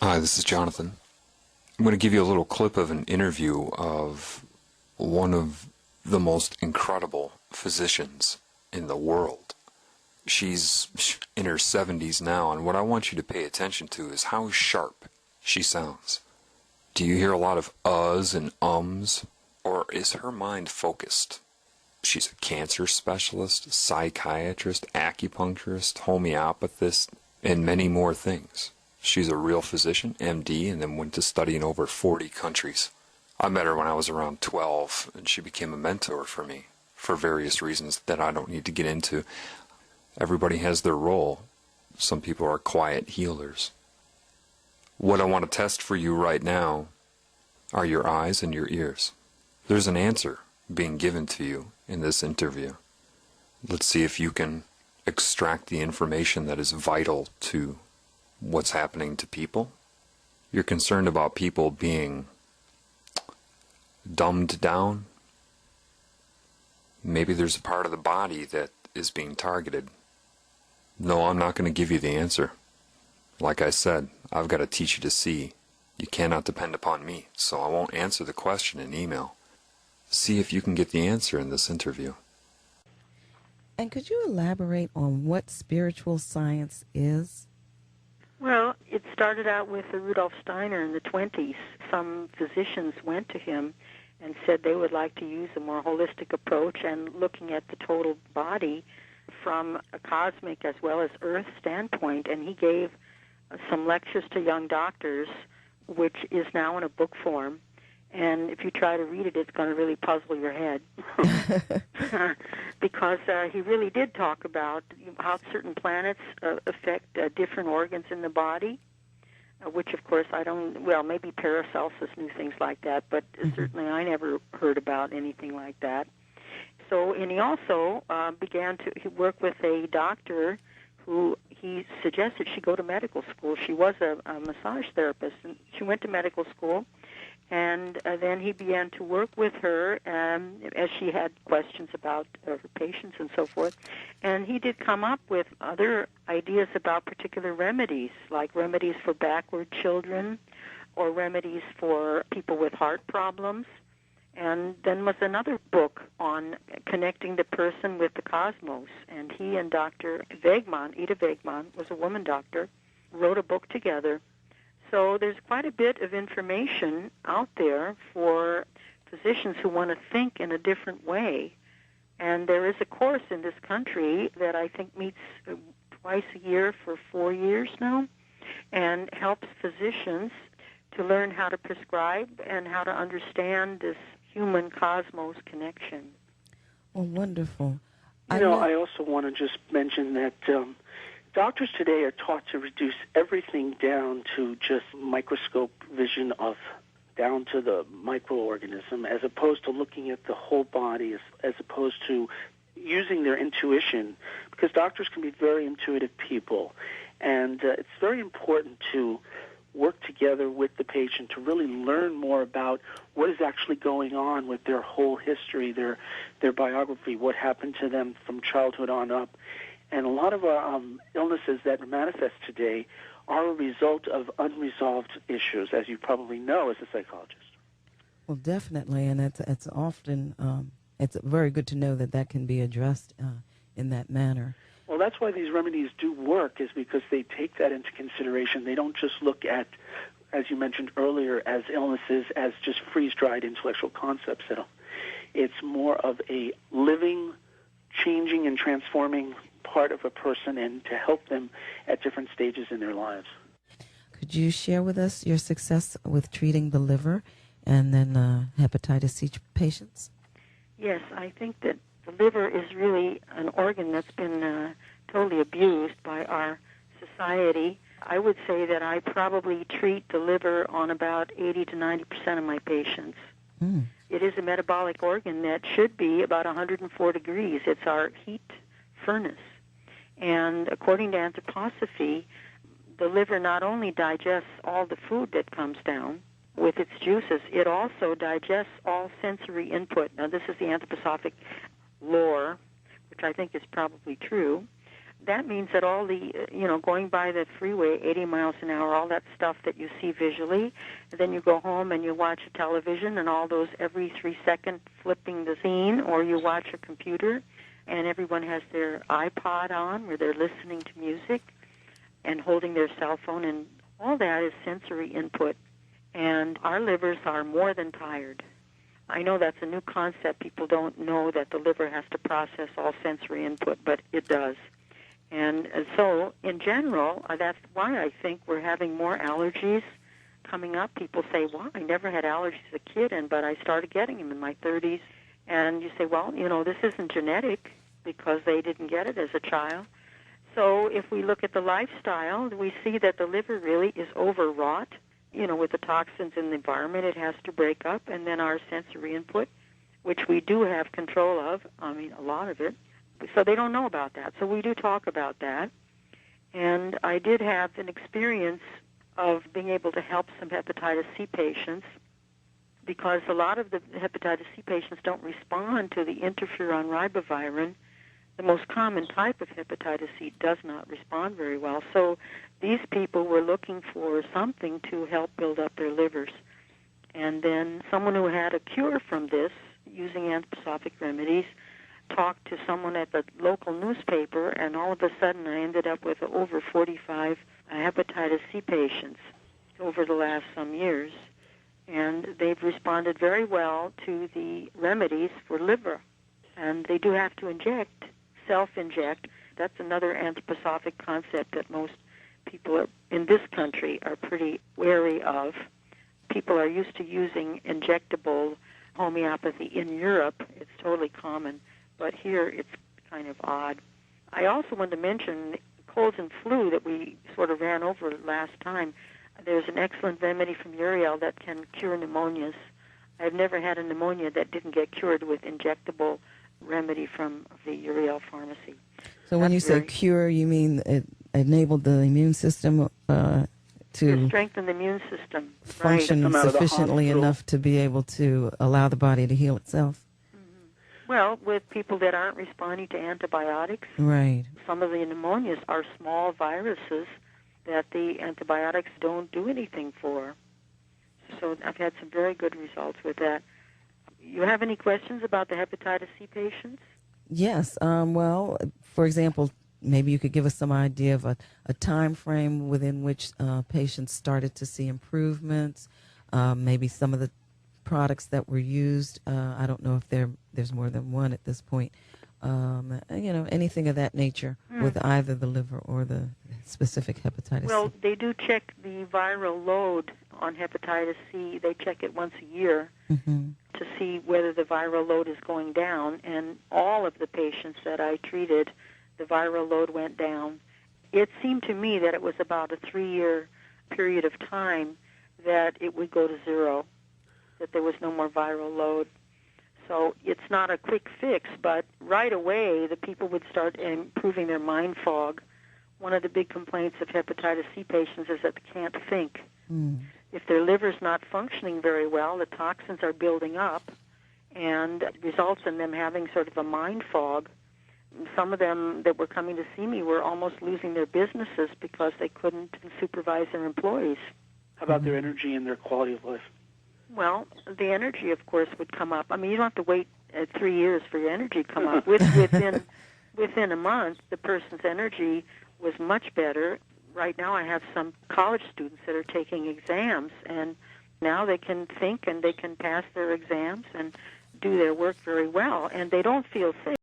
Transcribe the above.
Hi, this is Jonathan. I'm going to give you a little clip of an interview of one of the most incredible physicians in the world. She's in her 70s now, and what I want you to pay attention to is how sharp she sounds. Do you hear a lot of uhs and ums, or is her mind focused? She's a cancer specialist, psychiatrist, acupuncturist, homeopathist, and many more things. She's a real physician, MD, and then went to study in over 40 countries. I met her when I was around 12, and she became a mentor for me for various reasons that I don't need to get into. Everybody has their role. Some people are quiet healers. What I want to test for you right now are your eyes and your ears. There's an answer being given to you in this interview. Let's see if you can extract the information that is vital to what's happening to people. You're concerned about people being dumbed down. Maybe there's a part of the body that is being targeted. No, I'm not going to give you the answer. Like I said, I've got to teach you to see. You cannot depend upon me, so I won't answer the question in email. See if you can get the answer in this interview. And could you elaborate on what spiritual science is? Well, it started out with Rudolf Steiner in the 20s. Some physicians went to him and said they would like to use a more holistic approach and looking at the total body from a cosmic as well as earth standpoint. And he gave some lectures to young doctors, which is now in a book form. And if you try to read it, it's going to really puzzle your head. Because he really did talk about how certain planets affect different organs in the body, which, of course, maybe Paracelsus knew things like that, but certainly I never heard about anything like that. So, and he also began to work with a doctor who he suggested she go to medical school. She was a massage therapist, and she went to medical school. And then he began to work with her as she had questions about her patients and so forth. And he did come up with other ideas about particular remedies, like remedies for backward children or remedies for people with heart problems. And then was another book on connecting the person with the cosmos. And he and Dr. Wegman, Ida Wegman, was a woman doctor, wrote a book together. So there's quite a bit of information out there for physicians who want to think in a different way. And there is a course in this country that I think meets twice a year for 4 years now and helps physicians to learn how to prescribe and how to understand this human cosmos connection. Well, wonderful. I also want to just mention that doctors today are taught to reduce everything down to just microscope vision of down to the microorganism, as opposed to looking at the whole body, as opposed to using their intuition, because doctors can be very intuitive people, and it's very important to work together with the patient to really learn more about what is actually going on with their whole history, their biography, what happened to them from childhood on up. And a lot of illnesses that manifest today are a result of unresolved issues, as you probably know as a psychologist. Well, definitely, and it's often, it's very good to know that can be addressed in that manner. Well, that's why these remedies do work, is because they take that into consideration. They don't just look at, as you mentioned earlier, as illnesses as just freeze-dried intellectual concepts. It's more of a living, changing, and transforming part of a person, and to help them at different stages in their lives. Could you share with us your success with treating the liver and then hepatitis C patients? Yes, I think that the liver is really an organ that's been totally abused by our society. I would say that I probably treat the liver on about 80 to 90% of my patients. Mm. It is a metabolic organ that should be about 104 degrees. It's our heat furnace. And according to anthroposophy, the liver not only digests all the food that comes down with its juices, it also digests all sensory input. Now, this is the anthroposophic lore, which I think is probably true. that means that all the, going by the freeway 80 miles an hour, all that stuff that you see visually, and then you go home and you watch a television and all those every 3 seconds flipping the scene, or you watch a computer and everyone has their iPod on where they're listening to music and holding their cell phone, and all that is sensory input. And our livers are more than tired. I know that's a new concept. People don't know that the liver has to process all sensory input, but it does. And so, in general, that's why I think we're having more allergies coming up. People say, well, I never had allergies as a kid, but I started getting them in my 30s. And you say, well, this isn't genetic because they didn't get it as a child. So if we look at the lifestyle, we see that the liver really is overwrought. With the toxins in the environment, it has to break up. And then our sensory input, which we do have control of, a lot of it. So they don't know about that. So we do talk about that. And I did have an experience of being able to help some hepatitis C patients, because a lot of the hepatitis C patients don't respond to the interferon ribavirin. The most common type of hepatitis C does not respond very well. So these people were looking for something to help build up their livers. And then someone who had a cure from this, using anthroposophic remedies, talked to someone at the local newspaper, and all of a sudden I ended up with over 45 hepatitis C patients over the last some years. And they've responded very well to the remedies for liver. And they do have to self-inject. That's another anthroposophic concept that most people in this country are pretty wary of. People are used to using injectable homeopathy. In Europe, it's totally common, but here it's kind of odd. I also want to mention colds and flu that we sort of ran over last time. There's an excellent remedy from Uriel that can cure pneumonias. I've never had a pneumonia that didn't get cured with injectable remedy from the Uriel pharmacy. So when you say cure, you mean it enabled the immune system to strengthen the immune system, function right, sufficiently enough to be able to allow the body to heal itself? Well, with people that aren't responding to antibiotics, right. Some of the pneumonias are small viruses that the antibiotics don't do anything for. So I've had some very good results with that. You have any questions about the hepatitis C patients? Yes. Well, for example, maybe you could give us some idea of a time frame within which patients started to see improvements, maybe some of the products that were used. I don't know if there's more than one at this point. Anything of that nature with either the liver or the specific hepatitis C. Well, they do check the viral load on hepatitis C. They check it once a year to see whether the viral load is going down. And all of the patients that I treated, the viral load went down. It seemed to me that it was about a 3-year period of time that it would go to zero, that there was no more viral load. So it's not a quick fix, but right away the people would start improving their mind fog. One of the big complaints of hepatitis C patients is that they can't think. If their liver's not functioning very well, the toxins are building up, and it results in them having sort of a mind fog. Some of them that were coming to see me were almost losing their businesses because they couldn't supervise their employees. How about their energy and their quality of life? Well, the energy, of course, would come up. I mean, you don't have to wait 3 years for your energy to come up. Within a month, the person's energy was much better. Right now I have some college students that are taking exams, and now they can think and they can pass their exams and do their work very well, and they don't feel sick.